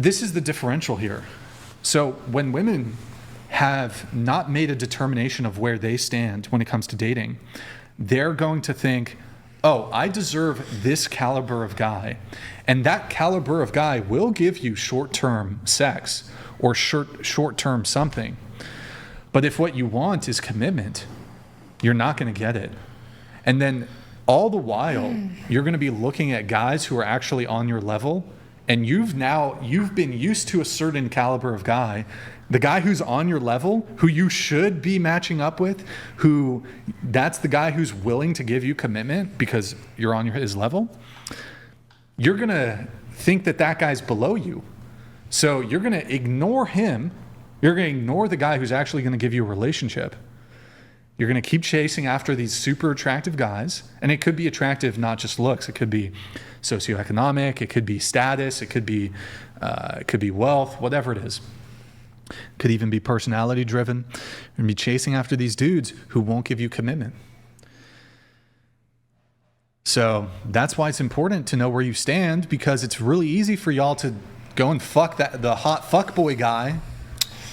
this is the differential here. So when women have not made a determination of where they stand when it comes to dating, they're going to think, oh, I deserve this caliber of guy. And that caliber of guy will give you short-term sex or short-term something. But if what you want is commitment, you're not going to get it. And then all the while, you're going to be looking at guys who are actually on your level, and you've been used to a certain caliber of guy. The guy who's on your level, who you should be matching up with, that's the guy who's willing to give you commitment because you're on his level, you're going to think that guy's below you. So you're going to ignore him. You're going to ignore the guy who's actually going to give you a relationship. You're going to keep chasing after these super attractive guys. And it could be attractive, not just looks. It could be socioeconomic. It could be status. It could be wealth, whatever it is. Could even be personality driven. You're going to be chasing after these dudes who won't give you commitment. So that's why it's important to know where you stand, because it's really easy for y'all to go and fuck the hot fuckboy guy.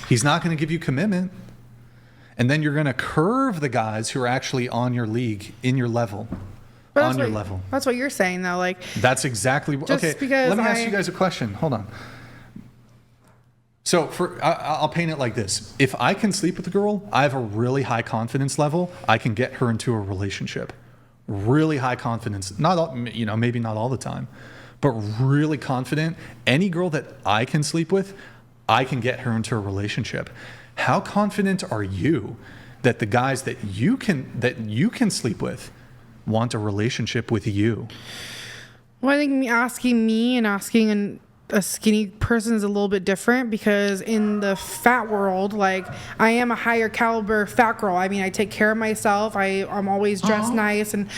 He's not going to give you commitment. And then you're going to curve the guys who are actually on your league, in your level. On your level. That's what you're saying, though. Like, that's exactly what. Okay, let me ask you guys a question. Hold on. So I'll paint it like this. If I can sleep with a girl, I have a really high confidence level. I can get her into a relationship. Really high confidence. Maybe not all the time, but really confident. Any girl that I can sleep with, I can get her into a relationship. How confident are you that the guys that you can sleep with want a relationship with you? Well, I think asking a skinny person is a little bit different, because in the fat world, like, I am a higher caliber fat girl. I mean, I take care of myself. I'm always dressed nice, and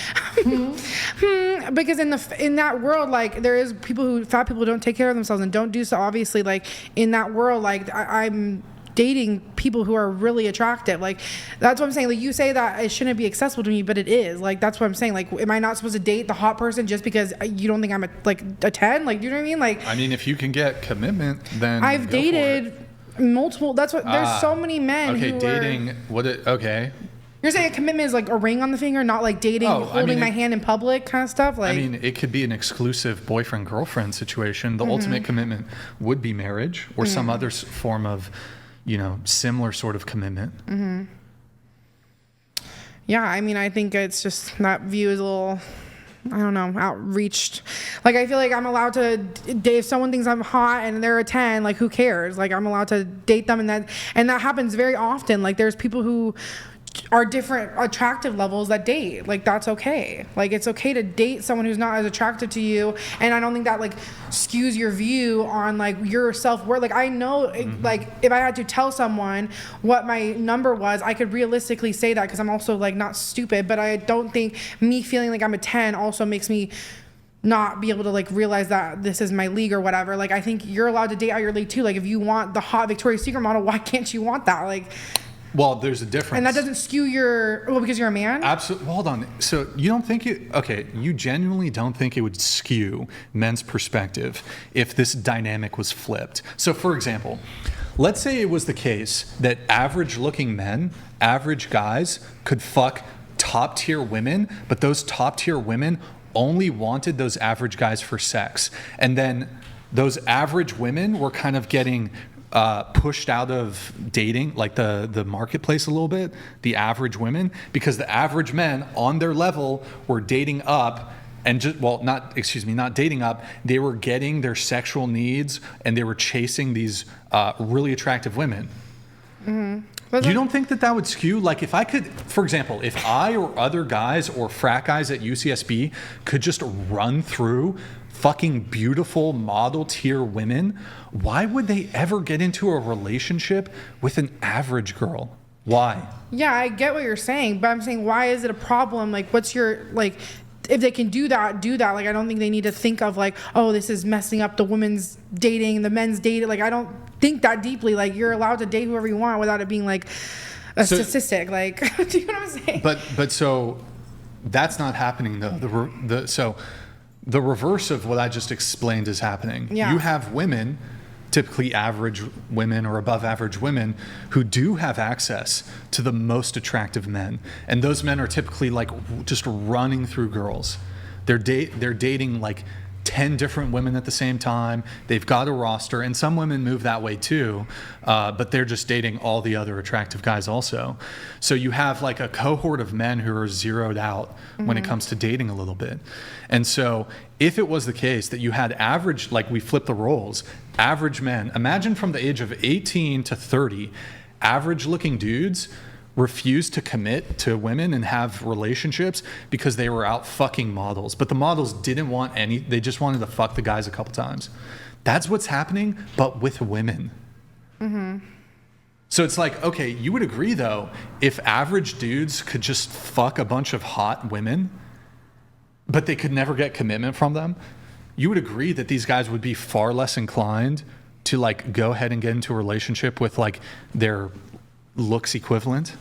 because in that world, like, there is fat people who don't take care of themselves and don't do so. Obviously, like, in that world, like, I'm dating people who are really attractive. Like, that's what I'm saying. Like, you say that it shouldn't be accessible to me, but it is. Like, that's what I'm saying. Like, am I not supposed to date the hot person just because you don't think I'm a 10? Like, do you know what I mean? Like, I mean, if you can get commitment, then I've dated multiple. That's what. There's so many men. Okay, dating. Okay. You're saying a commitment is like a ring on the finger, not like dating, holding my hand in public kind of stuff? Like, I mean, it could be an exclusive boyfriend-girlfriend situation. The ultimate commitment would be marriage or some other form of, similar sort of commitment. Mm-hmm. Yeah, I mean, I think it's just that view is a little, I don't know, outreached. Like, I feel like I'm allowed to date if someone thinks I'm hot and they're a 10, like, who cares? Like, I'm allowed to date them, and that happens very often. Like, there's people who are different attractive levels that date. Like, that's okay. Like, it's okay to date someone who's not as attractive to you, and I don't think that, like, skews your view on, like, your self-worth. Like, I know, like, if I had to tell someone what my number was, I could realistically say that, because I'm also, like, not stupid, but I don't think me feeling like I'm a 10 also makes me not be able to, like, realize that this is my league or whatever. Like, I think you're allowed to date out your league too. Like, if you want the hot Victoria's Secret model, why can't you want that? Like, well, there's a difference. And that doesn't skew because you're a man? Absolutely. Well, hold on. So you don't think you genuinely don't think it would skew men's perspective if this dynamic was flipped. So, for example, let's say it was the case that average looking men, average guys, could fuck top tier women, but those top tier women only wanted those average guys for sex. And then those average women were kind of getting pushed out of dating, like the marketplace a little bit, the average women, because the average men on their level were dating up and not dating up. They were getting their sexual needs and they were chasing these really attractive women. Mm-hmm. You don't think that would skew? Like, if I could, for example, if I or other guys or frat guys at UCSB could just run through fucking beautiful model tier women, why would they ever get into a relationship with an average girl? Why? Yeah, I get what you're saying, but I'm saying, why is it a problem? Like, what's your, like, if they can do that. Like, I don't think they need to think of, like, oh, this is messing up the women's dating, the men's dating. Like, I don't think that deeply. Like, you're allowed to date whoever you want without it being, like, a statistic. Like, do you know what I'm saying? But so that's not happening, though. So the reverse of what I just explained is happening. Yeah. You have women typically average women or above average women who do have access to the most attractive men. And those men are typically like just running through girls. They're dating like 10 different women at the same time. They've got a roster, and some women move that way too, but they're just dating all the other attractive guys also. So you have like a cohort of men who are zeroed out when it comes to dating a little bit. And so if it was the case that you had average, like we flip the roles, average men, imagine from the age of 18 to 30, average looking dudes refused to commit to women and have relationships because they were out fucking models. But the models didn't want any, they just wanted to fuck the guys a couple times. That's what's happening, but with women. So it's like, okay, you would agree though, if average dudes could just fuck a bunch of hot women, but they could never get commitment from them, you would agree that these guys would be far less inclined to like go ahead and get into a relationship with like their looks equivalent?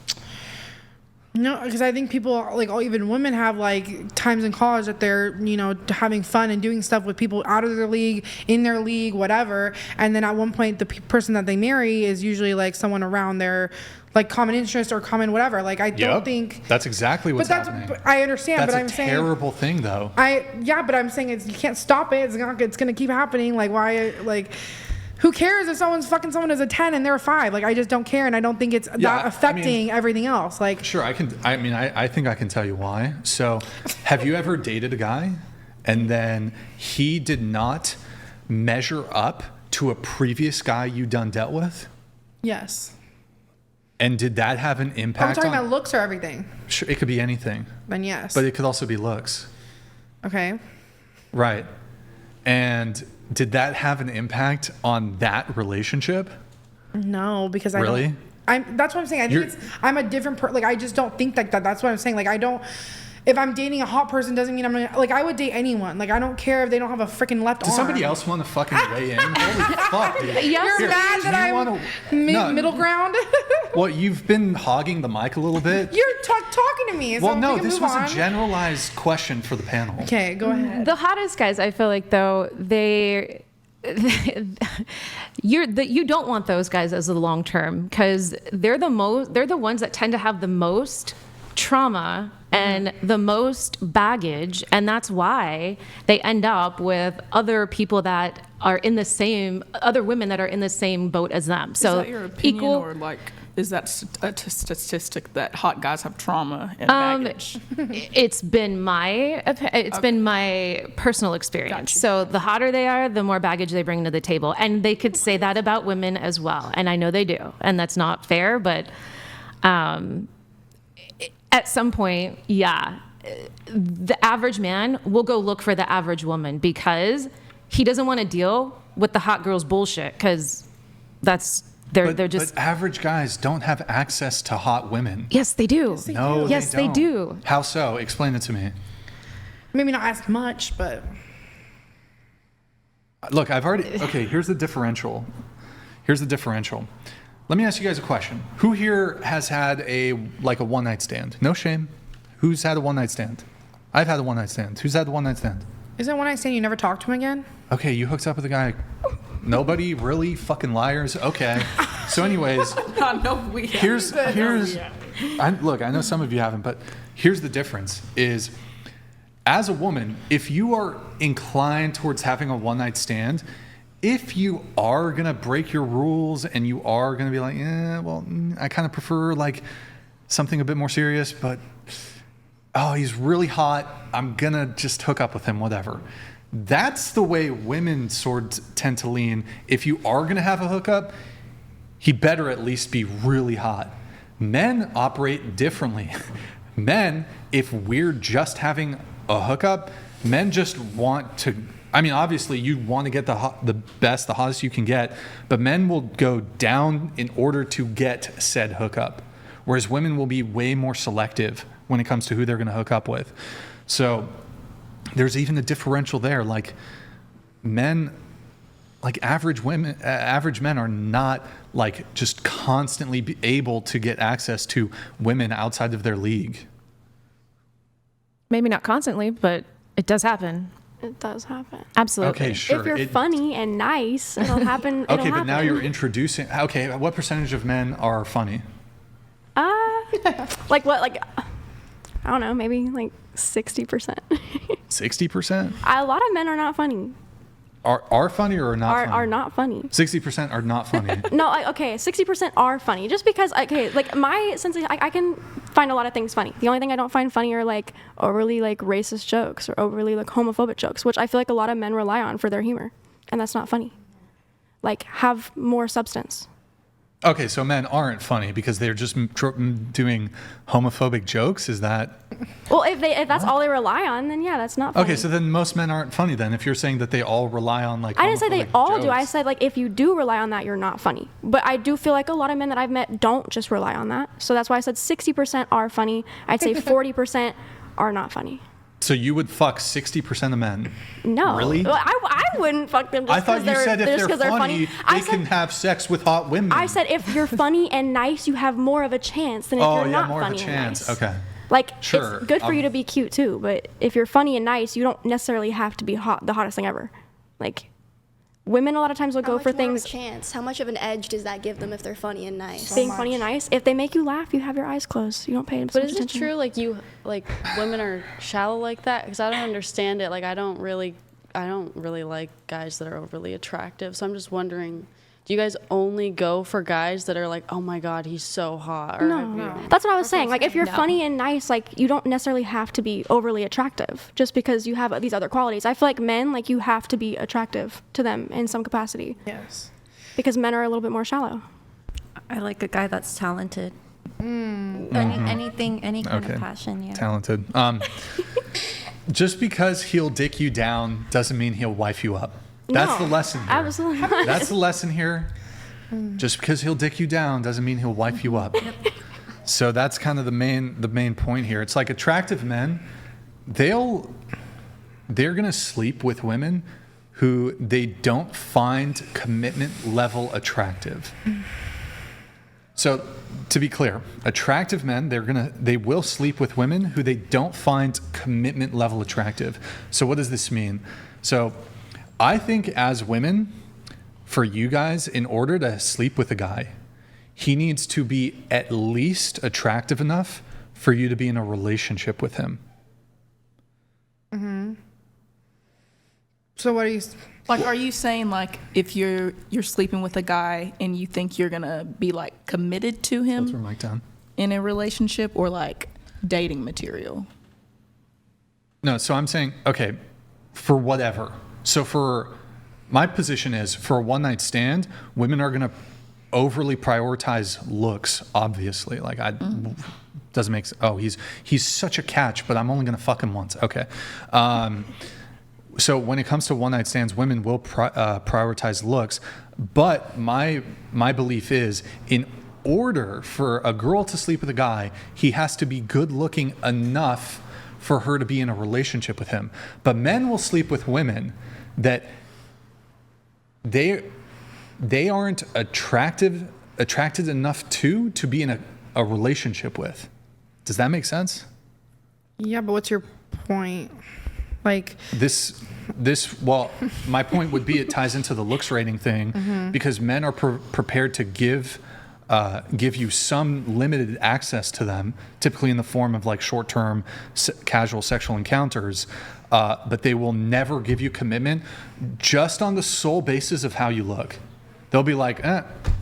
No, because I think people, like, even women have like times in college that they're, you know, having fun and doing stuff with people out of their league, in their league, whatever. And then at one point, the person that they marry is usually like someone around their like common interest or common whatever. Like, I don't think that's exactly what's happening. But I understand, that's but I'm saying a terrible thing, though. But I'm saying you can't stop it. It's gonna keep happening. Like, why? Like, who cares if someone's fucking someone as a 10 and they're a 5? Like, I just don't care, and I don't think it's that affecting everything else. Like, sure, I can. I mean, I think I can tell you why. So, have you ever dated a guy and then he did not measure up to a previous guy you done dealt with? Yes. And did that have an impact? I'm talking about looks or everything. Sure, it could be anything. Then yes. But it could also be looks. Okay. Right. And did that have an impact on that relationship? No, because really? That's what I'm saying. I think I'm a different like, I just don't think like that. That's what I'm saying. Like, I don't. If I'm dating a hot person, doesn't mean I'm gonna, like, I would date anyone. Like, I don't care if they don't have a freaking left arm. Does somebody else want to fucking weigh in? Holy fuck, dude. You're mad that I'm middle ground? Well, you've been hogging the mic a little bit. You're talking to me. So well, no, this was a generalized question for the panel. Okay, go ahead. The hottest guys, I feel like, though, you don't want those guys as the long term, because they're the ones that tend to have the most trauma and the most baggage, and that's why they end up with other people that are in the same, other women that are in the same boat as them. So is that your opinion, or like, is that a statistic that hot guys have trauma and baggage? It's been my personal experience. Gotcha. So the hotter they are, the more baggage they bring to the table, and they could say that about women as well, and I know they do, and that's not fair, but at some point, the average man will go look for the average woman because he doesn't want to deal with the hot girl's bullshit, because they're just. But average guys don't have access to hot women. Yes, they do. Yes, they do. How so? Explain it to me. Maybe not as much, but look, okay, here's the differential. Let me ask you guys a question. Who here has had a one-night stand? No shame. Who's had a one-night stand? I've had a one-night stand. Who's had a one-night stand? Isn't one night stand you never talk to him again? Okay, you hooked up with a guy. Nobody? Really? Fucking liars? Okay. So anyways, here's look, I know some of you haven't, but here's the difference is, as a woman, if you are inclined towards having a one-night stand, if you are going to break your rules and you are going to be like, I kind of prefer like something a bit more serious, but he's really hot, I'm going to just hook up with him, whatever. That's the way women sort of tend to lean. If you are going to have a hookup, he better at least be really hot. Men operate differently. Men, if we're just having a hookup, men just want to, I mean, obviously you want to get the best, the hottest you can get, but men will go down in order to get said hookup, whereas women will be way more selective when it comes to who they're going to hook up with. So there's even a differential there. Like, men, like average men are not like just constantly able to get access to women outside of their league. Maybe not constantly, but it does happen. It does happen. Absolutely. Okay, sure. If you're funny and nice, it'll happen. It'll Okay, but now happen. you're introducing. Okay, what percentage of men are funny? Like what? Like, I don't know, maybe like 60%. 60% A lot of men are not funny. are funny or not funny? Are not funny. 60% are not funny. No, okay, 60% are funny. Just because, okay, like my sense of, I can find a lot of things funny. The only thing I don't find funny are like overly like racist jokes or overly like homophobic jokes, which I feel like a lot of men rely on for their humor, and that's not funny. Like, have more substance. Okay, so men aren't funny because they're just doing homophobic jokes? Is that... Well, if that's all they rely on, then yeah, that's not funny. Okay, so then most men aren't funny then, if you're saying that they all rely on like I didn't say they homophobic all do. I jokes. said, like, if you do rely on that, you're not funny. But I do feel like a lot of men that I've met don't just rely on that. So that's why I said 60% are funny. I'd say 40% are not funny. So you would fuck 60% of men? No. Really? Well, I wouldn't fuck them just I thought because you said if just 'cause they're funny, I they can have sex with hot women. I said if you're funny and nice, you have more of a chance than if Oh, you're yeah, not more of a funny and chance. nice. Okay. Like, Sure. it's good for you to be cute too, but if you're funny and nice, you don't necessarily have to be hot, the hottest thing ever. Like, women a lot of times will How go much for more things. of a chance? How much of an edge does that give them if they're funny and nice? Being funny and nice, if they make you laugh, you have your eyes closed. You don't pay But so much is it attention. true, like women are shallow like that? Because I don't understand it. Like I don't really like guys that are overly attractive. So I'm just wondering, do you guys only go for guys that are like, oh my God, he's so hot? Or have you- That's what I was saying. Like, if you're No. funny and nice, like, you don't necessarily have to be overly attractive just because you have these other qualities. I feel like men, like, you have to be attractive to them in some capacity Yes. because men are a little bit more shallow. I like a guy that's talented. Anything, any kind Okay. of passion, yeah. Talented. Just because he'll dick you down doesn't mean he'll wife you up. That's No, the lesson here. Absolutely not. That's the lesson here. Just because he'll dick you down doesn't mean he'll wife you up. So that's kind of the main point here. It's like attractive men, they're gonna sleep with women who they don't find commitment level attractive. So to be clear, attractive men, they will sleep with women who they don't find commitment level attractive. So what does this mean? So I think as women, for you guys, in order to sleep with a guy, he needs to be at least attractive enough for you to be in a relationship with him. So what are you? Like, are you saying like if you're sleeping with a guy and you think you're gonna be like committed to Throw him mic down. in a relationship, or like dating material? No, so I'm saying, okay, for whatever. So for my position is for a one night stand, women are going to overly prioritize looks, obviously. Like doesn't make sense. Oh, he's such a catch, but I'm only going to fuck him once. Okay. So when it comes to one night stands, women will prioritize looks. But my belief is in order for a girl to sleep with a guy, he has to be good looking enough for her to be in a relationship with him. But men will sleep with women that they aren't attracted enough to be in a relationship with. Does that make sense? Yeah, but what's your point? Like, This well, my point would be it ties into the looks rating thing because men are prepared to give you some limited access to them, typically in the form of like short-term casual sexual encounters, but they will never give you commitment just on the sole basis of how you look. They'll be like,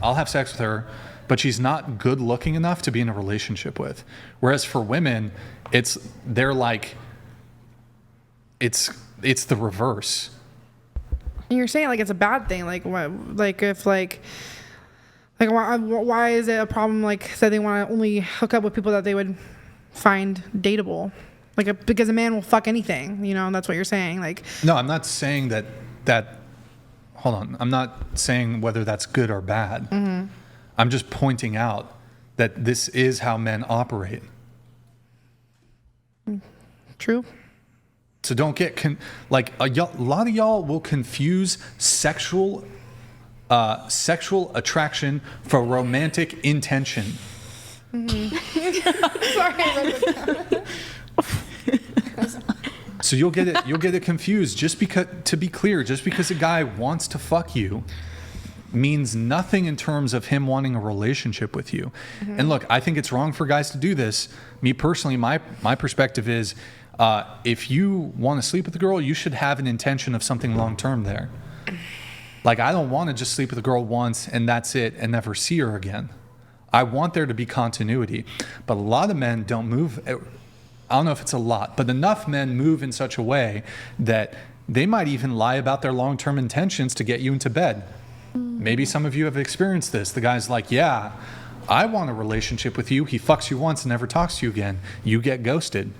I'll have sex with her, but she's not good looking enough to be in a relationship with. Whereas for women, it's the reverse. and you're saying like it's a bad thing. Like what? Like if like why is it a problem? Like that they want to only hook up with people that they would find dateable. Like because a man will fuck anything. You know, that's what you're saying. Like No, I'm not saying that. Hold on. I'm not saying whether that's good or bad. I'm just pointing out that this is how men operate. true. So don't get a lot of y'all will confuse sexual attraction for romantic intention. So you'll get it confused. Just because, to be clear, just because a guy wants to fuck you means nothing in terms of him wanting a relationship with you. And look, I think it's wrong for guys to do this. Me personally, my perspective is, if you want to sleep with a girl, you should have an intention of something long term there. Like, I don't want to just sleep with a girl once and that's it and never see her again. I want there to be continuity. But a lot of men don't move. I don't know if it's a lot, but enough men move in such a way that they might even lie about their long-term intentions to get you into bed. Maybe some of you have experienced this. The guy's like, yeah, I want a relationship with you. He fucks you once and never talks to you again. You get ghosted.